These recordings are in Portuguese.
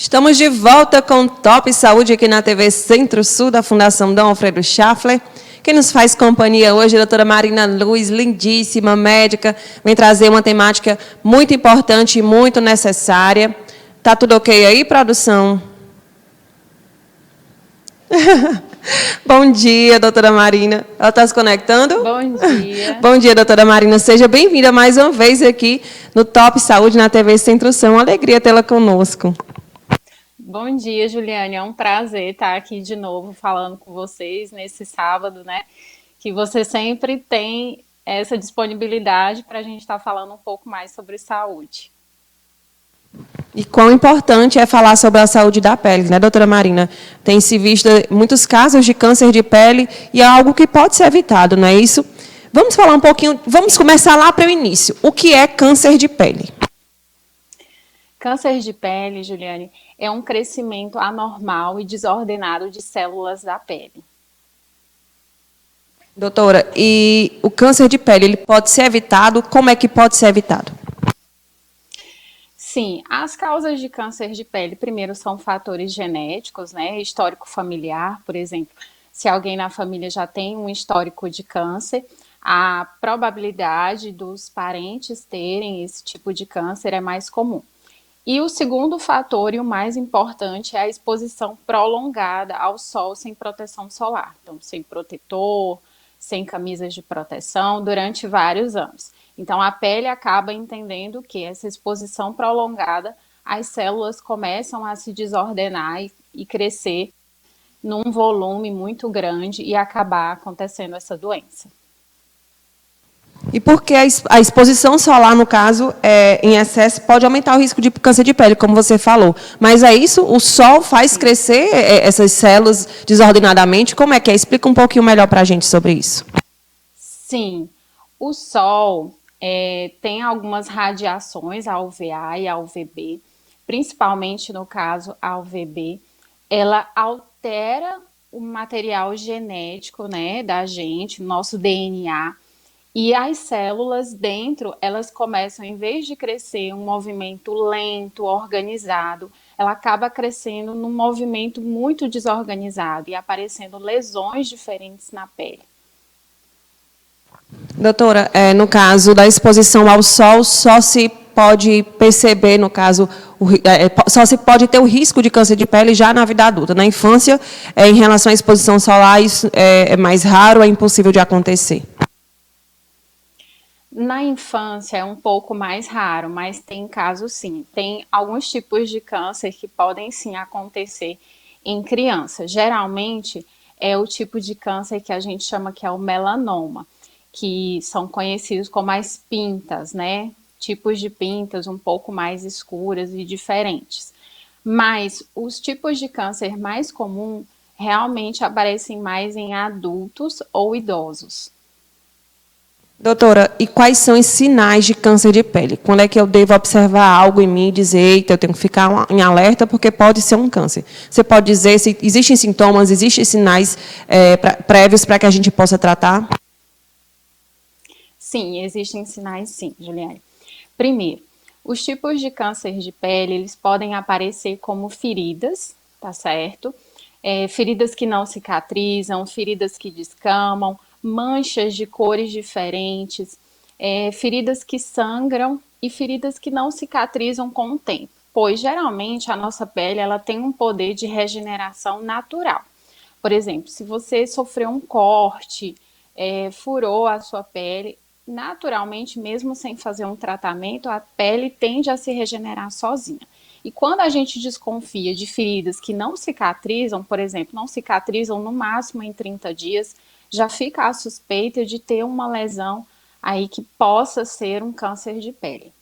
Estamos de volta com o Top Saúde aqui na TV Centro-Sul da Fundação Dom Alfredo Schaffler. Quem nos faz companhia hoje é a doutora Marina Luz, lindíssima, médica, vem trazer uma temática muito importante e muito necessária. Tá tudo ok aí, produção? Bom dia, doutora Marina. Ela está se conectando? Bom dia. Bom dia, doutora Marina. Seja bem-vinda mais uma vez aqui no Top Saúde na TV Centro-Sul. Uma alegria tê-la conosco. Bom dia, Juliane. É um prazer estar aqui de novo falando com vocês nesse sábado, né? Que você sempre tem essa disponibilidade para a gente estar falando um pouco mais sobre saúde. E quão importante é falar sobre a saúde da pele, né, doutora Marina? Tem se visto muitos casos de câncer de pele e é algo que pode ser evitado, não é isso? Vamos falar um pouquinho, vamos começar lá para o início. O que é câncer de pele? Câncer de pele, Juliane, é um crescimento anormal e desordenado de células da pele. Doutora, e o câncer de pele, ele pode ser evitado? Como é que pode ser evitado? Sim, as causas de câncer de pele, primeiro, são fatores genéticos, né? Histórico familiar, por exemplo. Se alguém na família já tem um histórico de câncer, a probabilidade dos parentes terem esse tipo de câncer é mais comum. E o segundo fator, e o mais importante, é a exposição prolongada ao sol sem proteção solar. Então, sem protetor, sem camisas de proteção, durante vários anos. Então, a pele acaba entendendo que essa exposição prolongada, as células começam a se desordenar e crescer num volume muito grande e acabar acontecendo essa doença. E porque a exposição solar, no caso, em excesso, pode aumentar o risco de câncer de pele, como você falou. Mas é isso? O sol faz crescer essas células desordenadamente? Como é que é? Explica um pouquinho melhor para a gente sobre isso. Sim, o sol tem algumas radiações, a UVA e a UVB, principalmente no caso a UVB, ela altera o material genético, né, da gente, nosso DNA, e as células dentro, elas começam, em vez de crescer um movimento lento, organizado, ela acaba crescendo num movimento muito desorganizado e aparecendo lesões diferentes na pele. Doutora, no caso da exposição ao sol, só se pode perceber, no caso, só se pode ter o risco de câncer de pele já na vida adulta. Na infância, em relação à exposição solar, isso é mais raro, é impossível de acontecer. Na infância é um pouco mais raro, mas tem casos sim. Tem alguns tipos de câncer que podem sim acontecer em crianças. Geralmente é o tipo de câncer que a gente chama que é o melanoma, que são conhecidos como as pintas, né? Tipos de pintas um pouco mais escuras e diferentes. Mas os tipos de câncer mais comuns realmente aparecem mais em adultos ou idosos. Doutora, e quais são os sinais de câncer de pele? Quando é que eu devo observar algo em mim e dizer, eita, eu tenho que ficar em alerta porque pode ser um câncer? Você pode dizer se existem sintomas, existem sinais prévios para que a gente possa tratar? Sim, existem sinais sim, Juliane. Primeiro, os tipos de câncer de pele, eles podem aparecer como feridas, tá certo? Feridas que não cicatrizam, feridas que descamam, manchas de cores diferentes, feridas que sangram e feridas que não cicatrizam com o tempo, pois geralmente a nossa pele ela tem um poder de regeneração natural. Por exemplo, se você sofreu um corte, furou a sua pele, naturalmente, mesmo sem fazer um tratamento, a pele tende a se regenerar sozinha. E quando a gente desconfia de feridas que não cicatrizam, por exemplo, não cicatrizam no máximo em 30 dias, já fica a suspeita de ter uma lesão aí que possa ser um câncer de pele.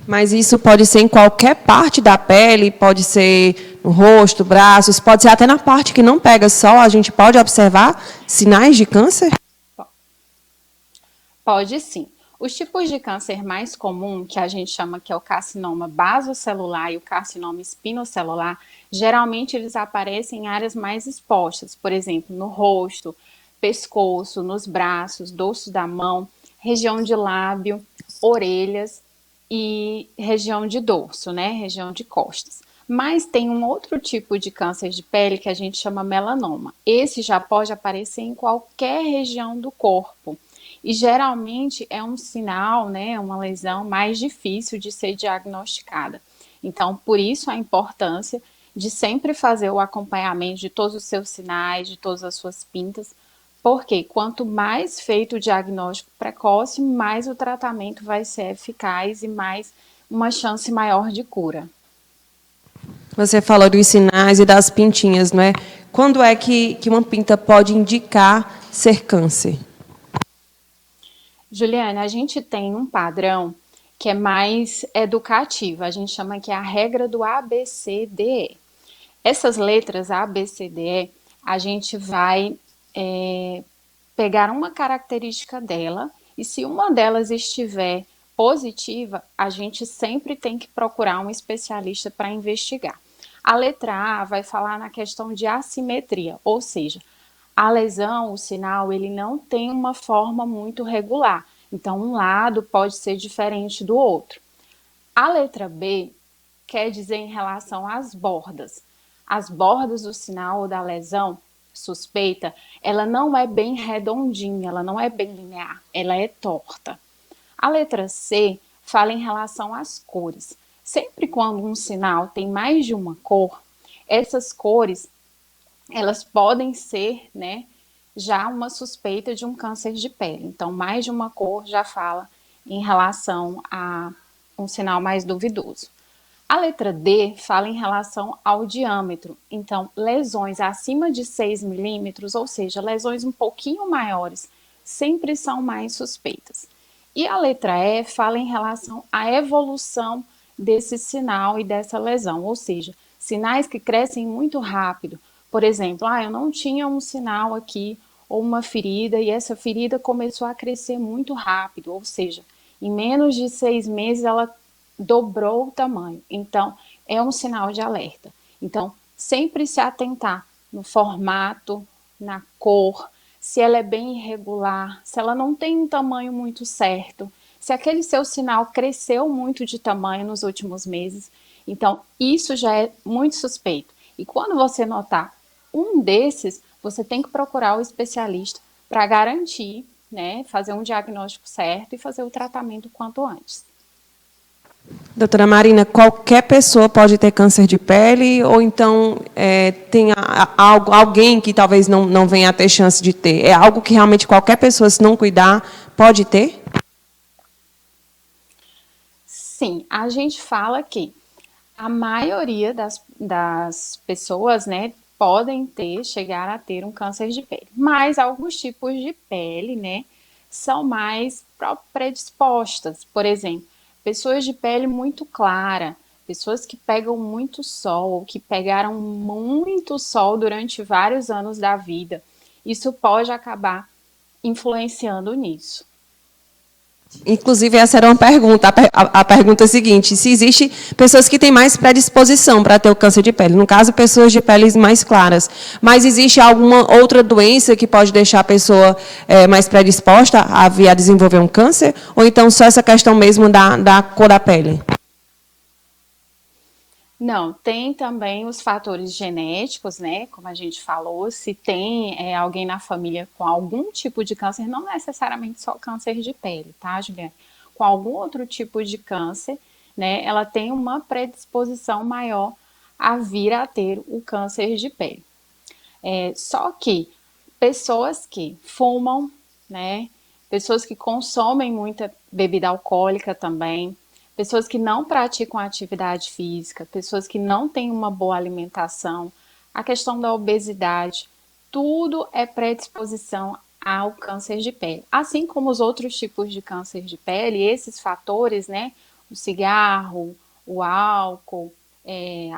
Mas isso pode ser em qualquer parte da pele, pode ser no rosto, braços, pode ser até na parte que não pega sol, a gente pode observar sinais de câncer? Pode sim. Os tipos de câncer mais comum, que a gente chama que é o carcinoma basocelular e o carcinoma espinocelular, geralmente eles aparecem em áreas mais expostas, por exemplo, no rosto, pescoço, nos braços, dorso da mão, região de lábio, orelhas e região de dorso, né, região de costas. Mas tem um outro tipo de câncer de pele que a gente chama melanoma. Esse já pode aparecer em qualquer região do corpo. E geralmente é um sinal, né, uma lesão mais difícil de ser diagnosticada. Então, por isso a importância de sempre fazer o acompanhamento de todos os seus sinais, de todas as suas pintas, porque quanto mais feito o diagnóstico precoce, mais o tratamento vai ser eficaz e mais uma chance maior de cura. Você falou dos sinais e das pintinhas, não é? Quando é que uma pinta pode indicar ser câncer? Juliana, a gente tem um padrão que é mais educativo, a gente chama que é a regra do ABCDE. Essas letras ABCDE, a gente vai pegar uma característica dela e se uma delas estiver positiva, a gente sempre tem que procurar um especialista para investigar. A letra A vai falar na questão de assimetria, ou seja, a lesão, o sinal, ele não tem uma forma muito regular. Então, um lado pode ser diferente do outro. A letra B quer dizer em relação às bordas. As bordas do sinal ou da lesão suspeita, ela não é bem redondinha, ela não é bem linear, ela é torta. A letra C fala em relação às cores. Sempre quando um sinal tem mais de uma cor, essas cores, elas podem ser, né, já uma suspeita de um câncer de pele. Então, mais de uma cor já fala em relação a um sinal mais duvidoso. A letra D fala em relação ao diâmetro. Então, lesões acima de 6 milímetros, ou seja, lesões um pouquinho maiores, sempre são mais suspeitas. E a letra E fala em relação à evolução desse sinal e dessa lesão, ou seja, sinais que crescem muito rápido. Por exemplo, eu não tinha um sinal aqui ou uma ferida e essa ferida começou a crescer muito rápido, ou seja, em menos de 6 meses ela dobrou o tamanho. Então, é um sinal de alerta. Então, sempre se atentar no formato, na cor, se ela é bem irregular, se ela não tem um tamanho muito certo, se aquele seu sinal cresceu muito de tamanho nos últimos meses. Então, isso já é muito suspeito. E quando você notar um desses, você tem que procurar o especialista para garantir, né, fazer um diagnóstico certo e fazer o tratamento quanto antes. Doutora Marina, qualquer pessoa pode ter câncer de pele ou então tem alguém que talvez não venha a ter chance de ter? É algo que realmente qualquer pessoa, se não cuidar, pode ter? Sim, a gente fala que a maioria das pessoas, né, podem chegar a ter um câncer de pele. Mas alguns tipos de pele, né, são mais predispostas. Por exemplo, pessoas de pele muito clara, pessoas que pegam muito sol, que pegaram muito sol durante vários anos da vida. Isso pode acabar influenciando nisso. Inclusive, essa era uma pergunta. A pergunta é a seguinte: se existe pessoas que têm mais predisposição para ter o câncer de pele, no caso, pessoas de peles mais claras, mas existe alguma outra doença que pode deixar a pessoa mais predisposta a vir a desenvolver um câncer? Ou então só essa questão mesmo da cor da pele? Não, tem também os fatores genéticos, né? Como a gente falou, se tem alguém na família com algum tipo de câncer, não necessariamente só câncer de pele, tá, Juliana? Com algum outro tipo de câncer, né? Ela tem uma predisposição maior a vir a ter o câncer de pele. Só que pessoas que fumam, né? Pessoas que consomem muita bebida alcoólica também, pessoas que não praticam atividade física, pessoas que não têm uma boa alimentação, a questão da obesidade, tudo é predisposição ao câncer de pele. Assim como os outros tipos de câncer de pele, esses fatores, né, o cigarro, o álcool,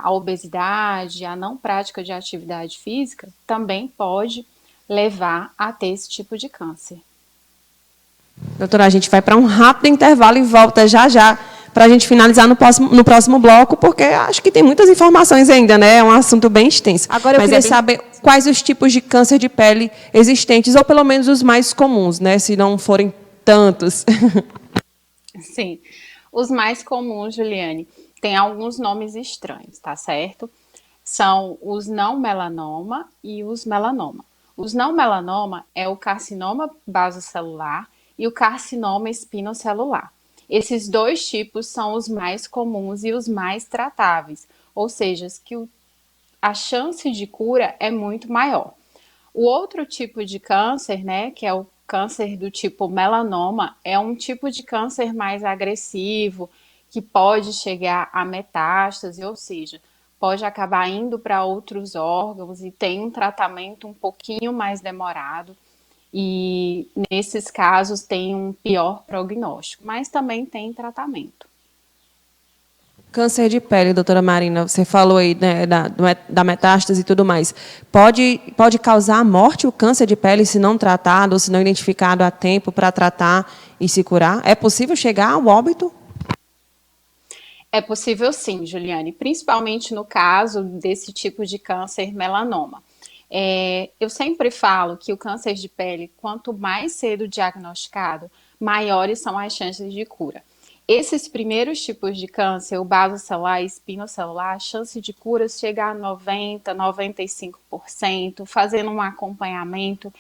a obesidade, a não prática de atividade física, também pode levar a ter esse tipo de câncer. Doutora, a gente vai para um rápido intervalo e volta já já para a gente finalizar no próximo bloco, porque acho que tem muitas informações ainda, né? É um assunto bem extenso. Agora eu queria saber quais os tipos de câncer de pele existentes, ou pelo menos os mais comuns, né? Se não forem tantos. Sim, os mais comuns, Juliane. tem alguns nomes estranhos, tá certo? São os não melanoma e os melanoma. Os não melanoma é o carcinoma basocelular e o carcinoma espinocelular. Esses dois tipos são os mais comuns e os mais tratáveis, ou seja, que a chance de cura é muito maior. O outro tipo de câncer, né, que é o câncer do tipo melanoma, é um tipo de câncer mais agressivo, que pode chegar a metástase, ou seja, pode acabar indo para outros órgãos e tem um tratamento um pouquinho mais demorado. E nesses casos tem um pior prognóstico, mas também tem tratamento. Câncer de pele, doutora Marina, você falou aí, né, da metástase e tudo mais. Pode causar a morte o câncer de pele se não tratado, ou se não identificado a tempo para tratar e se curar? É possível chegar ao óbito? É possível sim, Juliane, principalmente no caso desse tipo de câncer melanoma. Eu sempre falo que o câncer de pele, quanto mais cedo diagnosticado, maiores são as chances de cura. Esses primeiros tipos de câncer, o basocelular e espinocelular, a chance de cura chega a 90%, 95%, fazendo um acompanhamento.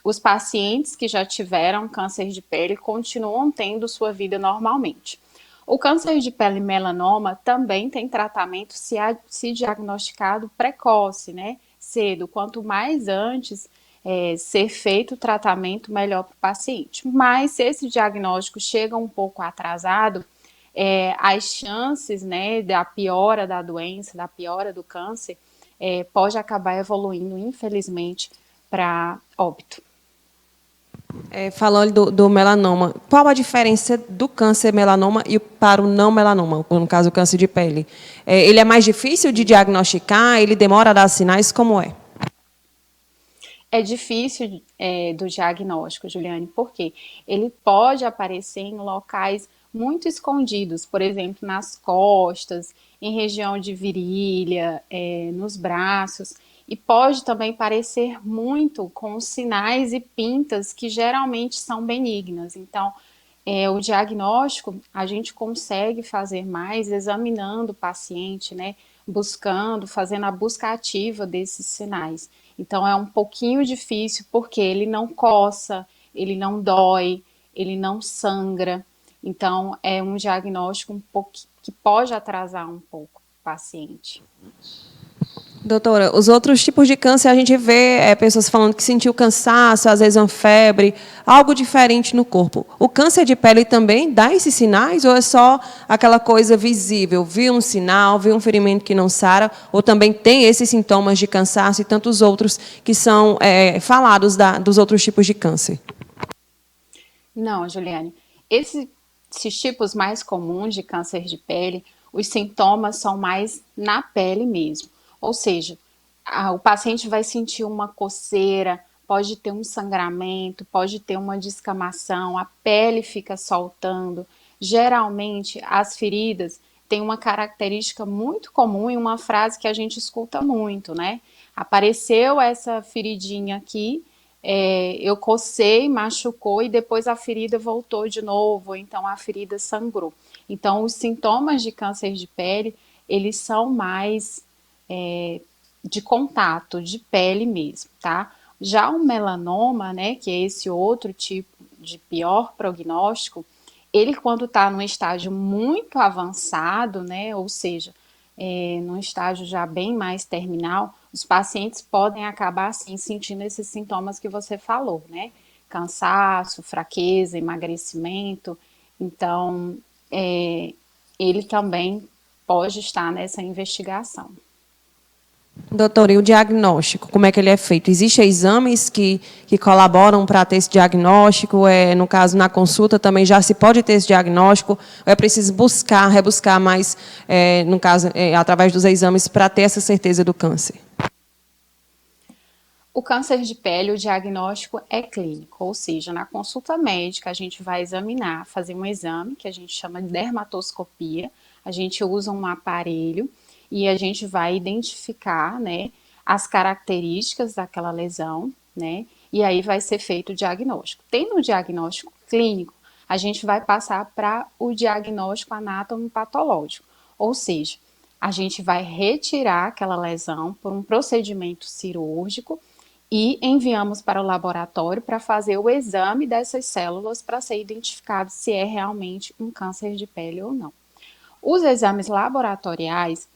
Os pacientes que já tiveram câncer de pele continuam tendo sua vida normalmente. O câncer de pele melanoma também tem tratamento se diagnosticado precoce, né? Cedo. Quanto mais antes ser feito o tratamento, melhor para o paciente. Mas se esse diagnóstico chega um pouco atrasado, as chances, né, da piora da doença, da piora do câncer, pode acabar evoluindo, infelizmente, para óbito. Falando do melanoma, qual a diferença do câncer melanoma e para o não melanoma, no caso o câncer de pele? Ele é mais difícil de diagnosticar? Ele demora a dar sinais? Como é? É difícil do diagnóstico, Juliane, porque ele pode aparecer em locais muito escondidos, por exemplo, nas costas, em região de virilha, nos braços, e pode também parecer muito com sinais e pintas que geralmente são benignas. Então, o diagnóstico a gente consegue fazer mais examinando o paciente, né? Buscando, fazendo a busca ativa desses sinais. Então é um pouquinho difícil porque ele não coça, ele não dói, ele não sangra. Então é um diagnóstico um pouco que pode atrasar um pouco o paciente. Doutora, os outros tipos de câncer a gente vê pessoas falando que sentiu cansaço, às vezes uma febre, algo diferente no corpo. O câncer de pele também dá esses sinais ou é só aquela coisa visível? Viu um sinal, viu um ferimento que não sara, ou também tem esses sintomas de cansaço e tantos outros que são falados dos outros tipos de câncer? Não, Juliane. Esses tipos mais comuns de câncer de pele, os sintomas são mais na pele mesmo. Ou seja, o paciente vai sentir uma coceira, pode ter um sangramento, pode ter uma descamação, a pele fica soltando. Geralmente, as feridas têm uma característica muito comum e uma frase que a gente escuta muito, né? Apareceu essa feridinha aqui, eu cocei, machucou e depois a ferida voltou de novo, então a ferida sangrou. Então, os sintomas de câncer de pele, eles são mais de contato, de pele mesmo, tá? Já o melanoma, né, que é esse outro tipo de pior prognóstico, ele quando está num estágio muito avançado, né, ou seja, num estágio já bem mais terminal, os pacientes podem acabar, assim, sentindo esses sintomas que você falou, né? Cansaço, fraqueza, emagrecimento. Então, ele também pode estar nessa investigação. Doutor, e o diagnóstico, como é que ele é feito? Existem exames que colaboram para ter esse diagnóstico? No caso, na consulta também já se pode ter esse diagnóstico? Ou é preciso rebuscar mais, no caso, através dos exames, para ter essa certeza do câncer? O câncer de pele, o diagnóstico é clínico, ou seja, na consulta médica a gente vai examinar, fazer um exame que a gente chama de dermatoscopia, a gente usa um aparelho e a gente vai identificar, né, as características daquela lesão, né, e aí vai ser feito o diagnóstico. Tendo o diagnóstico clínico, a gente vai passar para o diagnóstico anatomopatológico, ou seja, a gente vai retirar aquela lesão por um procedimento cirúrgico e enviamos para o laboratório para fazer o exame dessas células para ser identificado se é realmente um câncer de pele ou não. Os exames laboratoriais,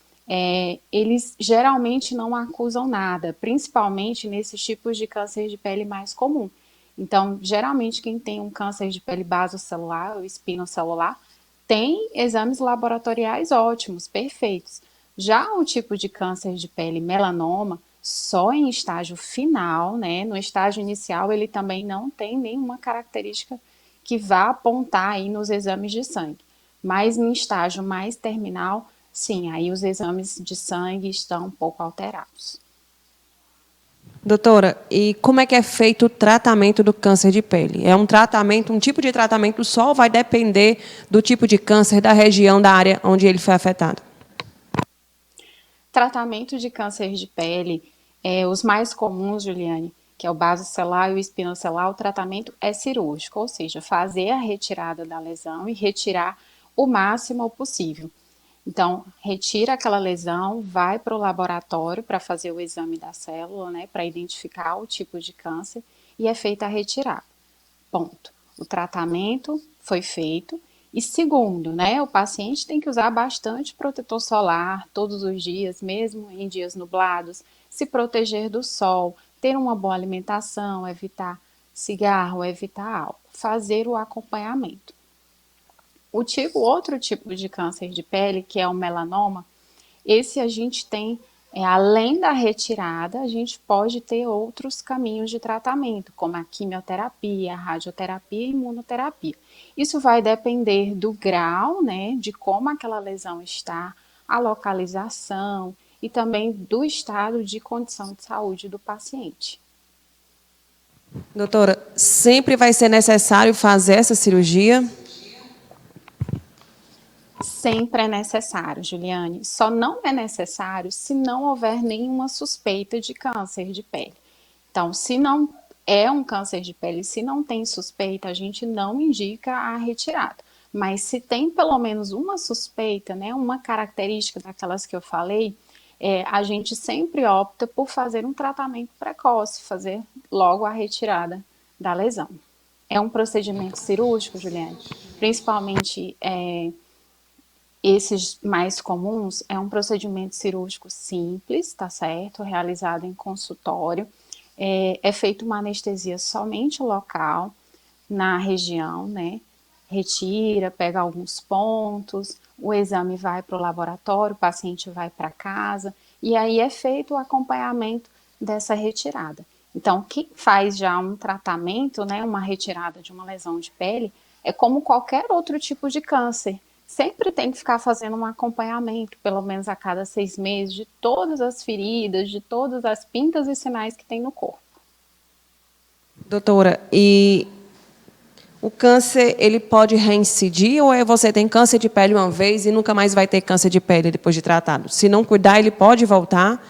eles geralmente não acusam nada, principalmente nesses tipos de câncer de pele mais comum. Então, geralmente, quem tem um câncer de pele basocelular ou espinocelular tem exames laboratoriais ótimos, perfeitos. Já o tipo de câncer de pele melanoma, só em estágio final, né? No estágio inicial, ele também não tem nenhuma característica que vá apontar aí nos exames de sangue. Mas em estágio mais terminal, sim, aí os exames de sangue estão um pouco alterados. Doutora, e como é que é feito o tratamento do câncer de pele? É um tratamento, um tipo de tratamento só ou vai depender do tipo de câncer, da região, da área onde ele foi afetado? Tratamento de câncer de pele, os mais comuns, Juliane, que é o basocelular e o espinocelular, o tratamento é cirúrgico, ou seja, fazer a retirada da lesão e retirar o máximo possível. Então, retira aquela lesão, vai para o laboratório para fazer o exame da célula, né, para identificar o tipo de câncer e é feita a retirada. Ponto. O tratamento foi feito. E segundo, né, o paciente tem que usar bastante protetor solar todos os dias, mesmo em dias nublados, se proteger do sol, ter uma boa alimentação, evitar cigarro, evitar álcool, fazer o acompanhamento. Outro tipo de câncer de pele, que é o melanoma, esse a gente tem, além da retirada, a gente pode ter outros caminhos de tratamento, como a quimioterapia, a radioterapia e a imunoterapia. Isso vai depender do grau, né, de como aquela lesão está, a localização e também do estado de condição de saúde do paciente. Doutora, sempre vai ser necessário fazer essa cirurgia? Sempre é necessário, Juliane. Só não é necessário se não houver nenhuma suspeita de câncer de pele. Então, se não é um câncer de pele, se não tem suspeita, a gente não indica a retirada. Mas se tem pelo menos uma suspeita, né, uma característica daquelas que eu falei, a gente sempre opta por fazer um tratamento precoce, fazer logo a retirada da lesão. É um procedimento cirúrgico, Juliane, principalmente esses mais comuns, é um procedimento cirúrgico simples, tá certo? Realizado em consultório. É feita uma anestesia somente local, na região, né? Retira, pega alguns pontos, o exame vai para o laboratório, o paciente vai para casa, e aí é feito o acompanhamento dessa retirada. Então, quem faz já um tratamento, né, uma retirada de uma lesão de pele, é como qualquer outro tipo de câncer. Sempre tem que ficar fazendo um acompanhamento, pelo menos a cada 6 meses, de todas as feridas, de todas as pintas e sinais que tem no corpo. Doutora, e o câncer, ele pode reincidir ou você tem câncer de pele uma vez e nunca mais vai ter câncer de pele depois de tratado? Se não cuidar, ele pode voltar?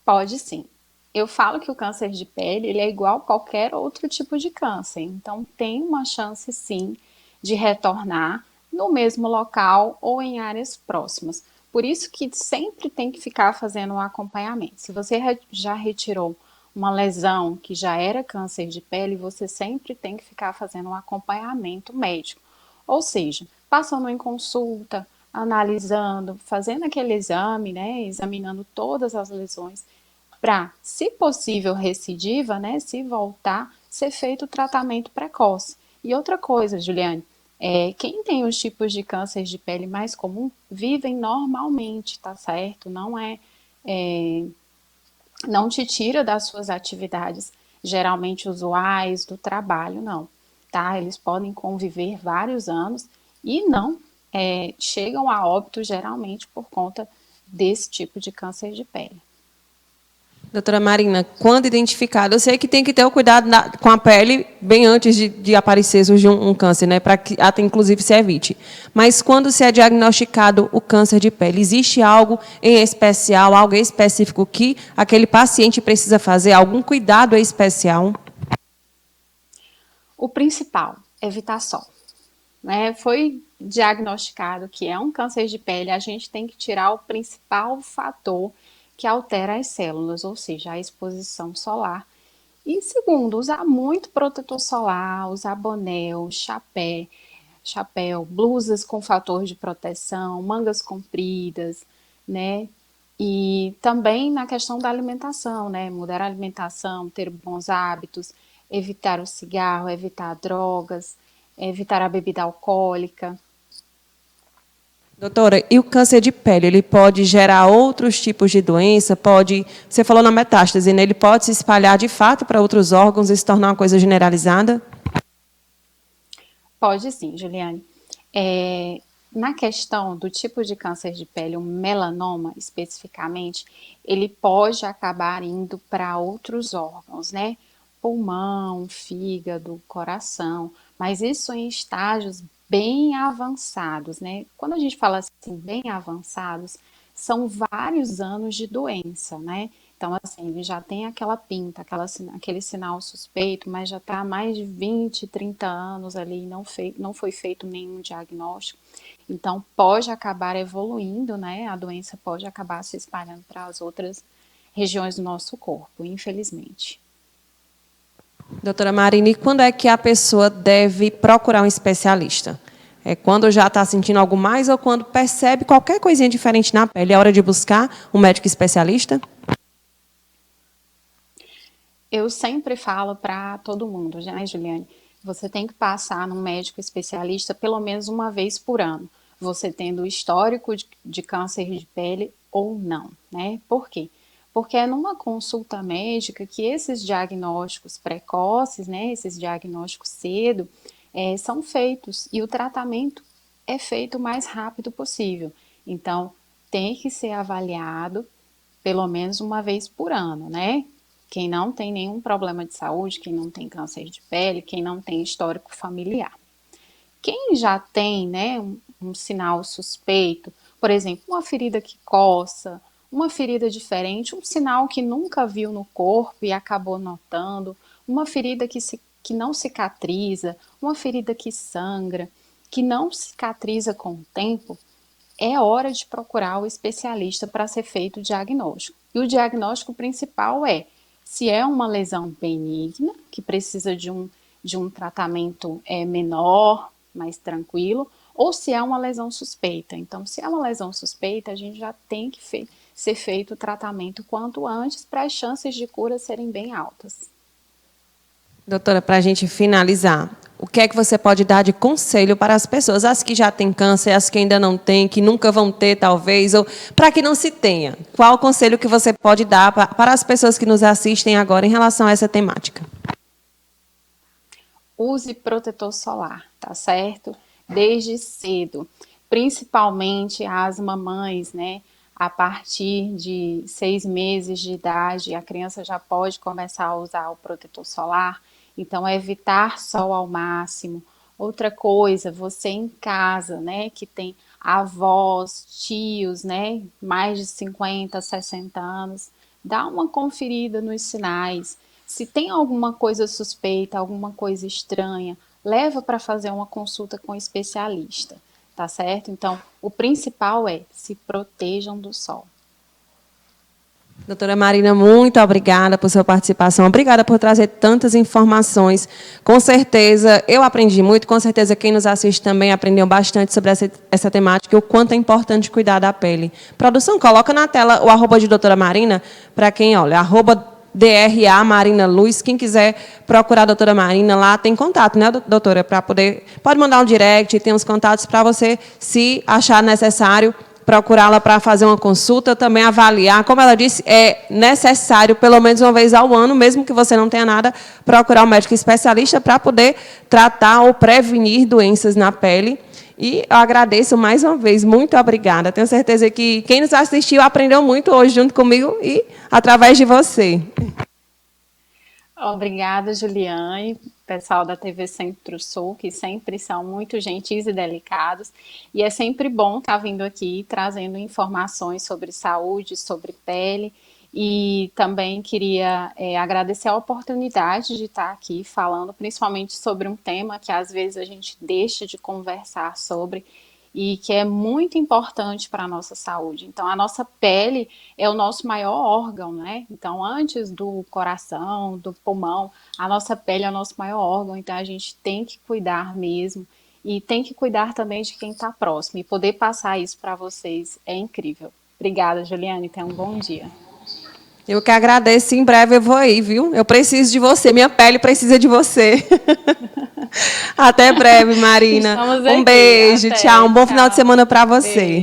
Pode sim. Eu falo que o câncer de pele ele é igual a qualquer outro tipo de câncer. Então, tem uma chance, sim, de retornar no mesmo local ou em áreas próximas. Por isso que sempre tem que ficar fazendo um acompanhamento. Se você já retirou uma lesão que já era câncer de pele, você sempre tem que ficar fazendo um acompanhamento médico. Ou seja, passando em consulta, analisando, fazendo aquele exame, né, examinando todas as lesões, para, se possível recidiva, né, se voltar, ser feito o tratamento precoce. E outra coisa, Juliane, quem tem os tipos de câncer de pele mais comum vivem normalmente, tá certo? Não te tira das suas atividades geralmente usuais do trabalho, não, tá? Eles podem conviver vários anos e não chegam a óbito geralmente por conta desse tipo de câncer de pele. Doutora Marina, quando identificado, eu sei que tem que ter o cuidado com a pele bem antes de aparecer, surgir um câncer, né, para que até inclusive se evite. Mas quando se é diagnosticado o câncer de pele, existe algo em especial, algo específico que aquele paciente precisa fazer, algum cuidado especial? O principal, evitar sol. Né? Foi diagnosticado que é um câncer de pele, a gente tem que tirar o principal fator que altera as células, ou seja, a exposição solar. E segundo, usar muito protetor solar, usar boné, chapéu, blusas com fator de proteção, mangas compridas, né? E também na questão da alimentação, né? Mudar a alimentação, ter bons hábitos, evitar o cigarro, evitar drogas, evitar a bebida alcoólica. Doutora, e o câncer de pele, ele pode gerar outros tipos de doença? Pode, você falou na metástase, né? Ele pode se espalhar de fato para outros órgãos e se tornar uma coisa generalizada? Pode sim, Juliane. Na questão do tipo de câncer de pele, o melanoma especificamente, ele pode acabar indo para outros órgãos, né? Pulmão, fígado, coração, mas isso em estágios bem avançados, né? Quando a gente fala assim, bem avançados, são vários anos de doença, né? Então, assim, ele já tem aquela pinta, aquele sinal suspeito, mas já está há mais de 20, 30 anos ali e não foi feito nenhum diagnóstico. Então, pode acabar evoluindo, né? A doença pode acabar se espalhando para as outras regiões do nosso corpo, infelizmente. Doutora Marina, e quando é que a pessoa deve procurar um especialista? É quando já está sentindo algo mais ou quando percebe qualquer coisinha diferente na pele? É hora de buscar um médico especialista? Eu sempre falo para todo mundo, né, Juliane? Você tem que passar num médico especialista pelo menos uma vez por ano. Você tendo histórico de câncer de pele ou não, né? Por quê? Porque é numa consulta médica que esses diagnósticos precoces, né, esses diagnósticos cedo, são feitos e o tratamento é feito o mais rápido possível. Então, tem que ser avaliado pelo menos uma vez por ano, né? Quem não tem nenhum problema de saúde, quem não tem câncer de pele, quem não tem histórico familiar. Quem já tem, né, um sinal suspeito, por exemplo, uma ferida que coça, uma ferida diferente, um sinal que nunca viu no corpo e acabou notando, uma ferida que não cicatriza, uma ferida que sangra, que não cicatriza com o tempo, é hora de procurar o especialista para ser feito o diagnóstico. E o diagnóstico principal é se é uma lesão benigna, que precisa de um tratamento menor, mais tranquilo, ou se é uma lesão suspeita. Então, se é uma lesão suspeita, a gente já tem que ser feito o tratamento quanto antes para as chances de cura serem bem altas. Doutora, para a gente finalizar, o que é que você pode dar de conselho para as pessoas, as que já têm câncer, as que ainda não têm, que nunca vão ter, talvez, ou para que não se tenha? Qual o conselho que você pode dar para as pessoas que nos assistem agora em relação a essa temática? Use protetor solar, tá certo? Desde cedo, principalmente as mamães, né? A partir de 6 meses de idade, a criança já pode começar a usar o protetor solar. Então, evitar sol ao máximo. Outra coisa, você em casa, né, que tem avós, tios, né, mais de 50, 60 anos, dá uma conferida nos sinais. Se tem alguma coisa suspeita, alguma coisa estranha, leva para fazer uma consulta com um especialista, tá certo? Então, o principal é se protejam do sol. Doutora Marina, muito obrigada por sua participação. Obrigada por trazer tantas informações. Com certeza, eu aprendi muito. Com certeza, quem nos assiste também aprendeu bastante sobre essa temática e o quanto é importante cuidar da pele. Produção, coloca na tela o arroba de doutora Marina, para quem, olha, arroba DRA Marina Luz. Quem quiser procurar a doutora Marina, lá tem contato, né, doutora? Para poder, pode mandar um direct, tem os contatos para você, se achar necessário, procurá-la para fazer uma consulta, também avaliar. Como ela disse, é necessário, pelo menos uma vez ao ano, mesmo que você não tenha nada, procurar um médico especialista para poder tratar ou prevenir doenças na pele. E eu agradeço mais uma vez, muito obrigada. Tenho certeza que quem nos assistiu aprendeu muito hoje junto comigo e através de você. Obrigada, Juliane, pessoal da TV Centro-Sul, que sempre são muito gentis e delicados. E é sempre bom estar vindo aqui trazendo informações sobre saúde, sobre pele E também queria agradecer a oportunidade de estar aqui falando, principalmente sobre um tema que às vezes a gente deixa de conversar sobre e que é muito importante para a nossa saúde. Então, a nossa pele é o nosso maior órgão, né? Então, antes do coração, do pulmão, a nossa pele é o nosso maior órgão, então a gente tem que cuidar mesmo. E tem que cuidar também de quem está próximo. E poder passar isso para vocês é incrível. Obrigada, Juliane. Tenha um bom dia. Eu que agradeço. Em breve eu vou aí, viu? Eu preciso de você. Minha pele precisa de você. Até breve, Marina. Estamos Um aqui. beijo. Até, Tchau. Um bom final de tchau. semana para você. Beijo.